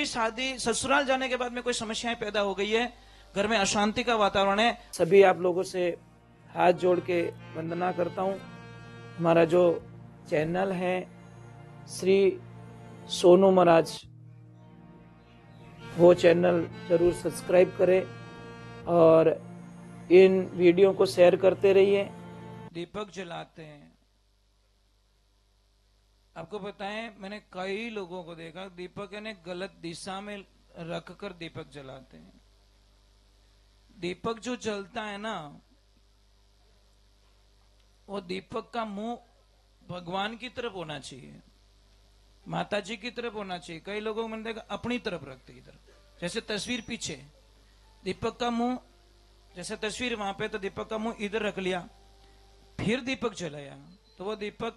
शादी ससुराल जाने के बाद में कोई समस्याएं पैदा हो गई है, घर में अशांति का वातावरण है, सभी आप लोगों से हाथ जोड़ के वंदना करता हूं। हमारा जो चैनल है श्री सोनू महाराज, वो चैनल जरूर सब्सक्राइब करें और इन वीडियो को शेयर करते रहिए। दीपक जलाते हैं, आपको बताएं, मैंने कई लोगों को देखा दीपक यानी गलत दिशा में रखकर दीपक जलाते हैं। दीपक जो जलता है ना, वो दीपक का मुंह भगवान की तरफ होना चाहिए, माता जी की तरफ होना चाहिए। कई लोगों को मैंने देखा अपनी तरफ रखते इधर, जैसे तस्वीर पीछे दीपक का मुंह, जैसे तस्वीर वहां पे, तो दीपक का मुंह इधर रख लिया, फिर दीपक जलाया, तो वो दीपक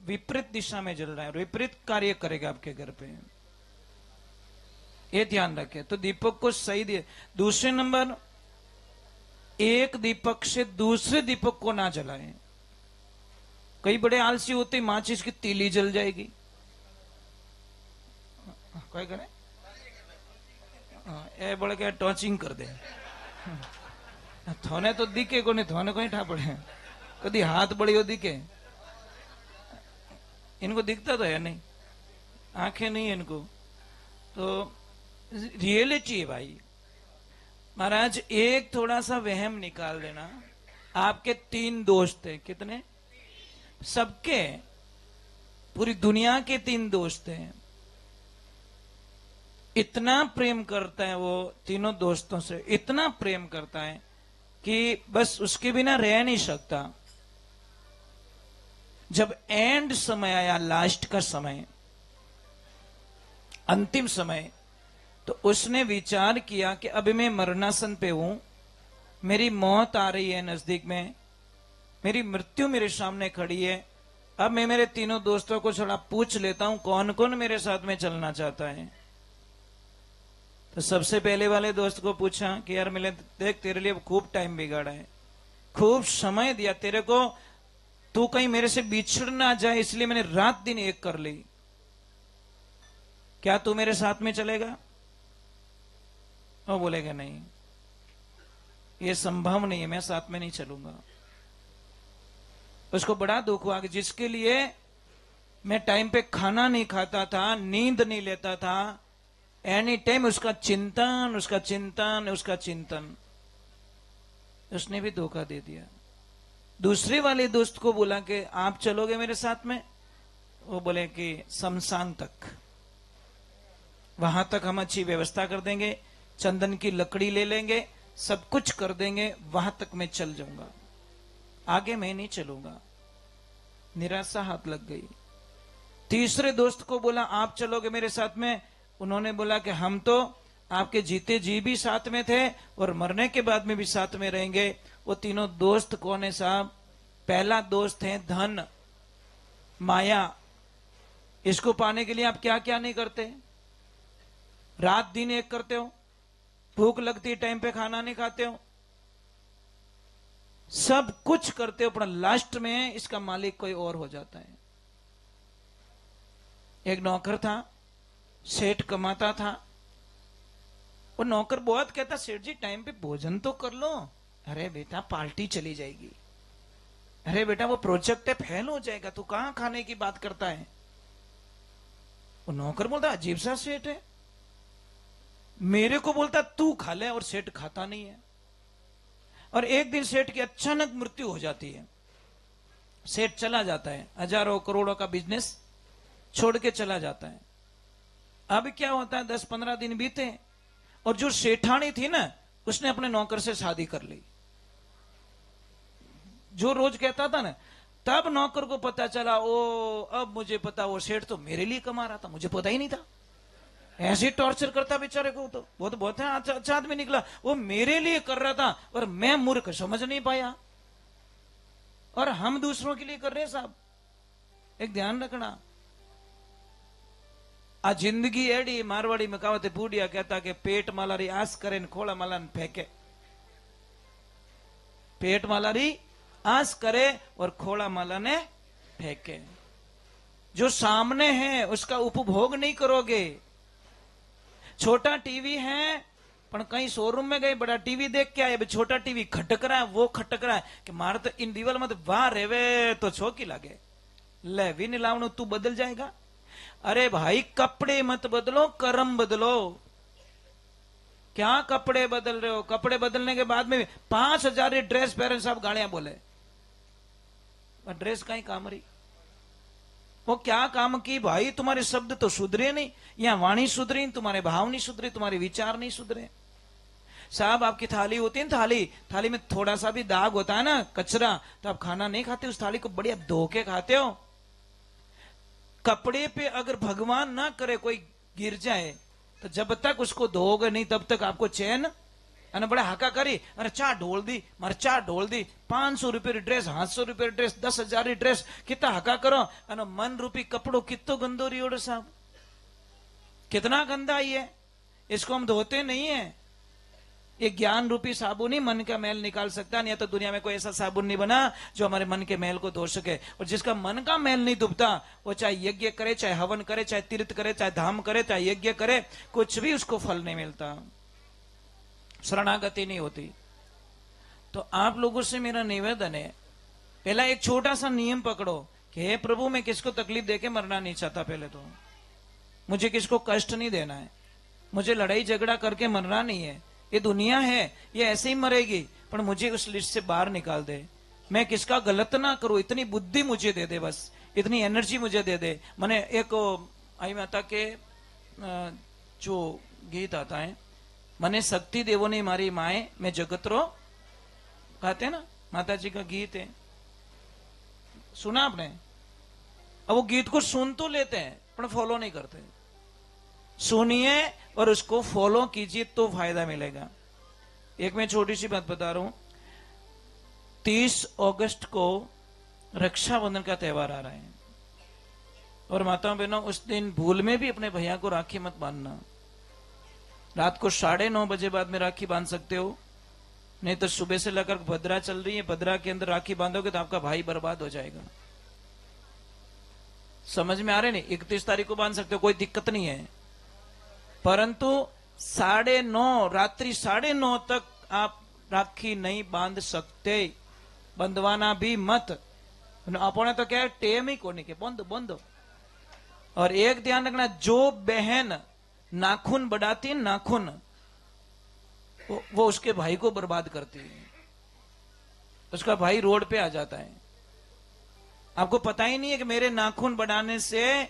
विपरीत दिशा में जल रहा है, विपरीत कार्य करेगा आपके घर पे, ये ध्यान रखें। तो दीपक को सही दिए। दूसरे नंबर, एक दीपक से दूसरे दीपक को ना जलाएं। कई बड़े आलसी होते, माचिस की तीली जल जाएगी, क्या करे, ए बड़े क्या टॉचिंग कर दे, थोने तो दिखे को नहीं, थोने को ही ठा पड़े, कभी हाथ बड़ी हो दिखे, इनको दिखता तो है नहीं, आंखें नहीं है इनको, तो रियलिटी है भाई। महाराज एक थोड़ा सा वहम निकाल देना, आपके 3 दोस्त थे, कितने, सबके, पूरी दुनिया के 3 दोस्त हैं, इतना प्रेम करता है वो तीनों दोस्तों से, इतना प्रेम करता है कि बस उसके बिना रह नहीं सकता। जब एंड समय आया, लास्ट का समय, अंतिम समय, तो उसने विचार किया कि अभी मैं मरणासन पे हूं, मेरी मौत आ रही है नजदीक में, मेरी मृत्यु मेरे सामने खड़ी है, अब मैं मेरे तीनों दोस्तों को थोड़ा पूछ लेता हूं कौन कौन मेरे साथ में चलना चाहता है। तो सबसे पहले वाले दोस्त को पूछा कि यार मिले, देख तेरे लिए खूब टाइम बिगाड़ा है, खूब समय दिया तेरे को, तू कहीं मेरे से बिछड़ ना जाए, इसलिए मैंने रात दिन एक कर ली, क्या तू मेरे साथ में चलेगा? वो बोलेगा नहीं, ये संभव नहीं है, मैं साथ में नहीं चलूंगा। उसको बड़ा दुख हुआ कि जिसके लिए मैं टाइम पे खाना नहीं खाता था, नींद नहीं लेता था, एनी टाइम उसका चिंतन, उसका चिंतन, उसका चिंतन, उसने भी धोखा दे दिया। दूसरे वाले दोस्त को बोला कि आप चलोगे मेरे साथ में? वो बोले कि शमशान तक, वहां तक हम अच्छी व्यवस्था कर देंगे, चंदन की लकड़ी ले लेंगे, सब कुछ कर देंगे, वहां तक मैं चल जाऊंगा, आगे मैं नहीं चलूंगा। निराशा हाथ लग गई। तीसरे दोस्त को बोला आप चलोगे मेरे साथ में? उन्होंने बोला कि हम तो आपके जीते जी भी साथ में थे और मरने के बाद में भी साथ में रहेंगे। वो तीनों दोस्त कौन है साहब? पहला दोस्त है धन, माया। इसको पाने के लिए आप क्या क्या नहीं करते, रात दिन एक करते हो, भूख लगती टाइम पे खाना नहीं खाते हो, सब कुछ करते हो, पर लास्ट में इसका मालिक कोई और हो जाता है। एक नौकर था, सेठ कमाता था, वो नौकर बहुत कहता सेठ जी टाइम पे भोजन तो कर लो, अरे बेटा पार्टी चली जाएगी, अरे बेटा वो प्रोजेक्ट है फेल हो जाएगा, तू कहां खाने की बात करता है। वो नौकर बोलता अजीब सा सेठ है, मेरे को बोलता तू खा ले और सेठ खाता नहीं है। और एक दिन सेठ की अचानक मृत्यु हो जाती है, सेठ चला जाता है, हजारों करोड़ों का बिजनेस छोड़ के चला जाता है। अब क्या होता है, 10-15 दिन बीते और जो सेठानी थी ना, उसने अपने नौकर से शादी कर ली। जो रोज कहता था ना, तब नौकर को पता चला, ओ अब मुझे पता, वो सेठ तो मेरे लिए कमा रहा था, मुझे पता ही नहीं था। ऐसे टॉर्चर करता बेचारे को, तो वो तो बहुत अच्छा आदमी निकला, वो मेरे लिए कर रहा था और मैं मूर्ख समझ नहीं पाया, और हम दूसरों के लिए कर रहे हैं साहब। एक ध्यान रखना, आ जिंदगी एडी, मारवाड़ी में कहावत है, बूढ़िया कहता कि पेट मालारी आस करे न खोला माला न फेंके। पेट मालारी आस करे और खोला माला ने फेंके। जो सामने है उसका उपभोग नहीं करोगे, छोटा टीवी है, पण कहीं शोरूम में गए बड़ा टीवी देख के आए, छोटा टीवी खटक रहा है, वो खटक रहा है कि मारे तो इन दीवाल में वाह रेवे तो छोकी लागे, ले भी नहीं लावणु, तू बदल जाएगा। अरे भाई कपड़े मत बदलो, कर्म बदलो। क्या कपड़े बदल रहे हो? कपड़े बदलने के बाद में 5,000 ड्रेस पहने, सब गालियां बोले, ड्रेस कहीं काम रही? वो क्या काम की भाई? तुम्हारे शब्द तो सुधरे नहीं, या वाणी सुधरी, तुम्हारे भाव नहीं सुधरे, तुम्हारे विचार नहीं सुधरे। साहब आपकी थाली होती है ना, थाली में थोड़ा सा भी दाग होता है ना, कचरा, तो आप खाना नहीं खाते, उस थाली को बढ़िया धो के खाते हो। कपड़े पे अगर भगवान ना करे कोई गिर जाए, तो जब तक उसको धोगे नहीं तब तक आपको चैन। અને बड़ा हाका करी, अरे चा ढोल दी, मारे चा ढोल दी, 500 रुपये ड्रेस, 800 रुपये ड्रेस, 10,000 ड्रेस, कितना हाका करो। અને मन रूपी कपड़ो कितो गंदो रियोड़े साहब, कितना गंदा ही है, इसको हम धोते नहीं है। ये ज्ञान रूपी साबुन ही मन का मैल निकाल सकता, नहीं तो दुनिया में कोई ऐसा साबुन नहीं बना जो हमारे मन के मैल को धो सके। और जिसका मन का मैल नहीं डूबता, वो चाहे यज्ञ करे, चाहे हवन करे, चाहे तीर्थ करे, चाहे धाम करे, चाहे यज्ञ करे, कुछ भी उसको फल नहीं मिलता, शरणागति नहीं होती। तो आप लोगों से मेरा निवेदन है, पहला एक छोटा सा नियम पकड़ो कि हे प्रभु, मैं किसको तकलीफ देके मरना नहीं चाहता, पहले तो मुझे किसको कष्ट नहीं देना है, मुझे लड़ाई झगड़ा करके मरना नहीं है। ये दुनिया है, ये ऐसे ही मरेगी, पर मुझे उस लिस्ट से बाहर निकाल दे, मैं किसका गलत ना करूं, इतनी बुद्धि मुझे दे दे, बस इतनी एनर्जी मुझे दे दे। मैंने एक आई माता के जो गीत आता है, मने शक्ति देवो ने मारी माए, मैं जगतरो, कहते हैं ना, माता जी का गीत है, सुना आपने? अब वो गीत को सुन तो लेते हैं पर फॉलो नहीं करते। सुनिए और उसको फॉलो कीजिए तो फायदा मिलेगा। एक मैं छोटी सी बात बता रहा हूं, 30 अगस्त को रक्षाबंधन का त्योहार आ रहा है, और माताओं बहनों, उस दिन भूल में भी अपने भैया को राखी मत बांधना। रात को 9:30 बजे बाद में राखी बांध सकते हो, नहीं तो सुबह से लेकर भद्रा चल रही है, भद्रा के अंदर राखी बांधोगे तो आपका भाई बर्बाद हो जाएगा। समझ में आ रहे नहीं? 31 तारीख को बांध सकते हो, कोई दिक्कत नहीं है, परंतु 9:30 रात्रि 9:30 तक आप राखी नहीं बांध सकते, बंधवाना भी मत। अपने तो क्या टेम ही कोनी के बंद बंद। और एक ध्यान रखना, जो बहन नाखून बढ़ाती है, नाखून, वो उसके भाई को बर्बाद करती है, उसका भाई रोड पे आ जाता है। आपको पता ही नहीं है कि मेरे नाखून बढ़ाने से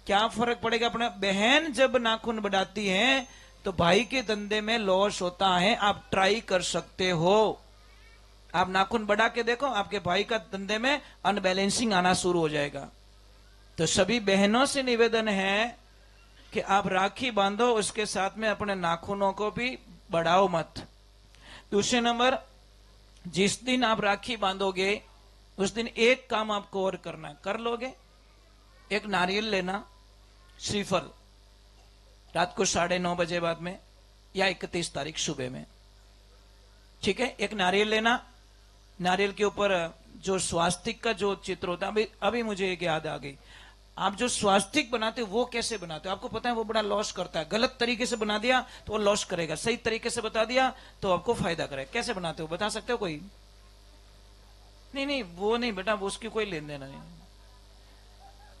क्या फर्क पड़ेगा। अपना बहन जब नाखून बढ़ाती है तो भाई के धंधे में लॉस होता है। आप ट्राई कर सकते हो, आप नाखून बढ़ा के देखो, आपके भाई का धंधे में अनबैलेंसिंग आना शुरू हो जाएगा। तो सभी बहनों से निवेदन है कि आप राखी बांधो, उसके साथ में अपने नाखूनों को भी बढ़ाओ मत। दूसरे नंबर, जिस दिन आप राखी बांधोगे उस दिन एक काम आपको और करना, कर लोगे? एक नारियल लेना, श्रीफल, रात को 9:30 बजे बाद में या 31 तारीख सुबह में, ठीक है? एक नारियल लेना, नारियल के ऊपर जो स्वास्तिक का जो चित्र होता है, अभी मुझे एक याद आ गई। आप जो स्वास्तिक बनाते हो वो कैसे बनाते हो? आपको पता है वो बड़ा लॉस करता है। गलत तरीके से बना दिया तो वो लॉस करेगा, सही तरीके से बता दिया तो आपको फायदा करेगा। कैसे बनाते हो बता सकते हो कोई? नहीं, वो नहीं बेटा, वो उसकी कोई लेन देन नहीं।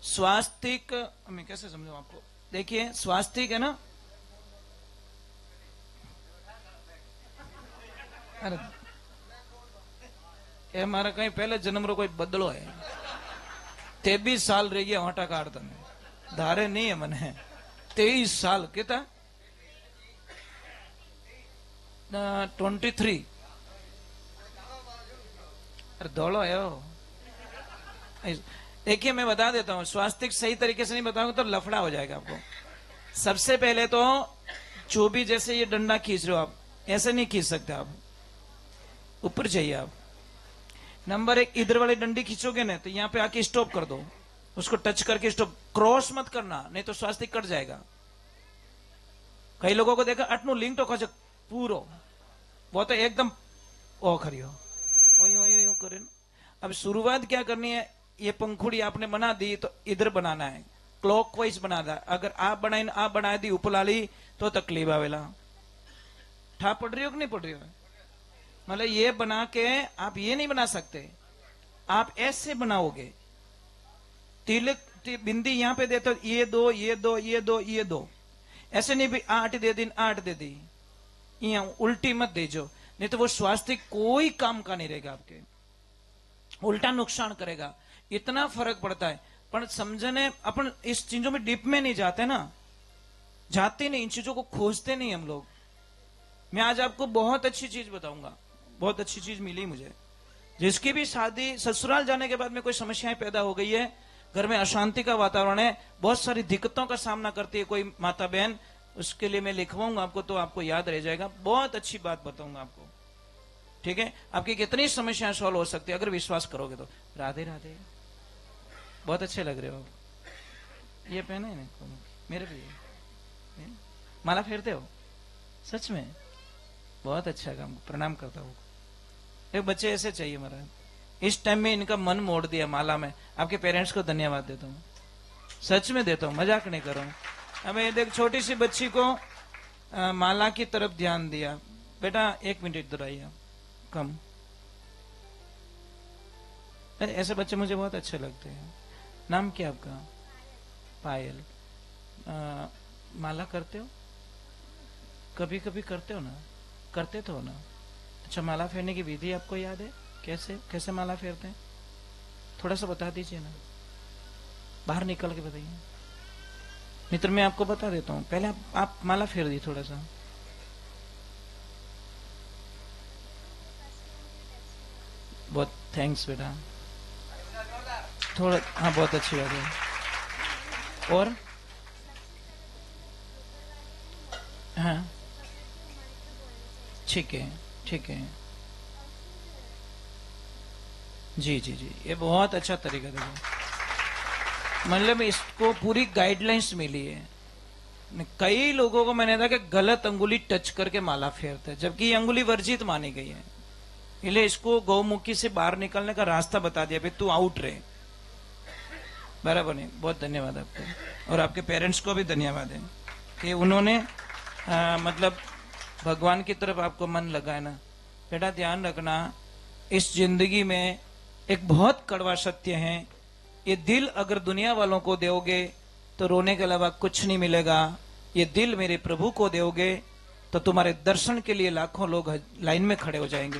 स्वास्तिक मैं कैसे समझूं आपको? देखिए, स्वास्तिक है ना, अरे ये हमारा कहीं पहले जन्म रो कोई बदलो है, 23 साल रही है वाटा काढ़ता में, धारे नहीं है मने 23 साल कितना 23। अरे दौड़ो है वो। देखिए मैं बता देता हूं, स्वास्तिक सही तरीके से नहीं बताऊंगा तो लफड़ा हो जाएगा आपको। सबसे पहले तो जो भी, जैसे ये डंडा खींच रहे हो आप, ऐसे नहीं खींच सकते आप, ऊपर चाहिए आप। नंबर 1, इधर वाली डंडी खींचोगे ना तो यहां पे आके स्टॉप कर दो, उसको टच करके स्टॉप, क्रॉस मत करना नहीं तो स्वास्तिक कट जाएगा। कई लोगों को देखा अटनू लिंक तो खच पूरो, वो तो एकदम ओ खरियो ओ करे। अब शुरुआत क्या करनी है, ये पंखुड़ी आपने बना दी तो इधर बनाना है, क्लॉकवाइज बना दा। अगर आप बना दी उपलाली तो तकलीफ आवेला। ठा पड़ रही हो कि नहीं पड़ रही हो? मतलब ये बना के आप ये नहीं बना सकते, आप ऐसे बनाओगे। तिलक बिंदी यहां पे देते हो, ये दो ये दो ये दो ये दो, ऐसे नहीं भी 8 दे दी 8 दे दी, यहाँ उल्टी मत देजो, नहीं तो वो स्वास्थ्य कोई काम का नहीं रहेगा, आपके उल्टा नुकसान करेगा। इतना फर्क पड़ता है। पर समझने अपन इस चीजों में डीप में नहीं जाते ना, जाते नहीं, इन चीजों को खोजते नहीं हम लोग। मैं आज आपको बहुत अच्छी चीज बताऊंगा, बहुत अच्छी चीज मिली मुझे। जिसकी भी शादी ससुराल जाने के बाद में कोई समस्याएं पैदा हो गई है, घर में अशांति का वातावरण है, बहुत सारी दिक्कतों का सामना करती है कोई माता बहन, उसके लिए मैं लिखवाऊंगा आपको, तो आपको याद रह जाएगा। बहुत अच्छी बात बताऊंगा आपको, ठीक है? आपकी कितनी समस्याएं सॉल्व हो सकती है अगर विश्वास करोगे तो। राधे राधे, बहुत अच्छे लग रहे हो। ये पहने है ना मेरे भी, माला फेरते हो सच में, बहुत अच्छा काम, प्रणाम करता हूँ। एक बच्चे ऐसे चाहिए महाराज, इस टाइम में इनका मन मोड़ दिया माला में। आपके पेरेंट्स को धन्यवाद देता हूँ, सच में देता हूँ, मजाक नहीं कर रहा हूँ। हमें देख छोटी सी बच्ची को माला की तरफ ध्यान दिया। बेटा 1 मिनट इधर आइए, कम। ऐसे बच्चे मुझे बहुत अच्छे लगते हैं। नाम क्या आपका? पायल। माला करते हो? कभी कभी करते हो ना? करते तो हो ना? अच्छा, माला फेरने की विधि आपको याद है? कैसे कैसे माला फेरते हैं, थोड़ा सा बता दीजिए ना, बाहर निकल के बताइए। मित्र मैं आपको बता देता हूं, पहले आप माला फेर दी थोड़ा सा। बहुत थैंक्स बेटा, थोड़ा, हाँ बहुत अच्छी बात है। और हाँ ठीक है, ठीक है, जी जी जी, ये बहुत अच्छा तरीका देखो, मतलब इसको पूरी गाइडलाइंस मिली है। कई लोगों को मैंने देखा कि गलत अंगुली टच करके माला फेरते हैं, जबकि ये अंगुली वर्जित मानी गई है। इसलिए इसको गौमुखी से बाहर निकलने का रास्ता बता दिया, भाई तू आउट रहे, बराबर नहीं। बहुत धन्यवाद आपको, और आपके पेरेंट्स को भी धन्यवाद है कि उन्होंने मतलब भगवान की तरफ आपको मन लगाया ना। बेटा ध्यान रखना, इस जिंदगी में एक बहुत कड़वा सत्य है, ये दिल अगर दुनिया वालों को दोगे तो रोने के अलावा कुछ नहीं मिलेगा। ये दिल मेरे प्रभु को दोगे तो तुम्हारे दर्शन के लिए लाखों लोग लाइन में खड़े हो जाएंगे।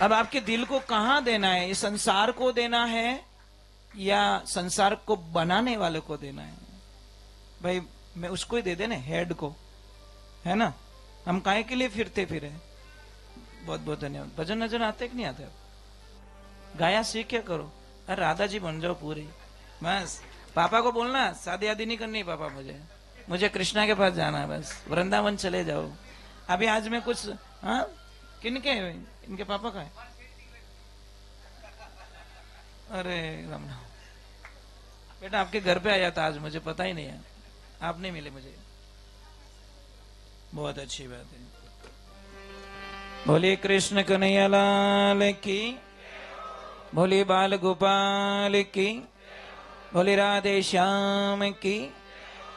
अब आपके दिल को कहां देना है? ये संसार को देना है या संसार को बनाने वाले को देना है? भाई मैं उसको ही दे देना, हेड को, है ना? हम काहे के लिए फिरते फिरे। बहुत बहुत धन्यवाद। भजन नजर आते कि नहीं आते? गाया सीख क्या करो, अरे राधा जी बन जाओ पूरी, बस। पापा को बोलना शादी आदि नहीं करनी पापा, मुझे कृष्णा के पास जाना है, बस वृंदावन चले जाओ। अभी आज मैं कुछ, हाँ किनके, इनके पापा का है? अरे राम राम, बेटा आपके घर पे आया था आज, मुझे पता ही नहीं है, आप नहीं मिले मुझे, बहुत अच्छी बात है। बोलिए कृष्ण कन्हैया लाल की, बोलिए बाल गोपाल की, बोले राधे श्याम की।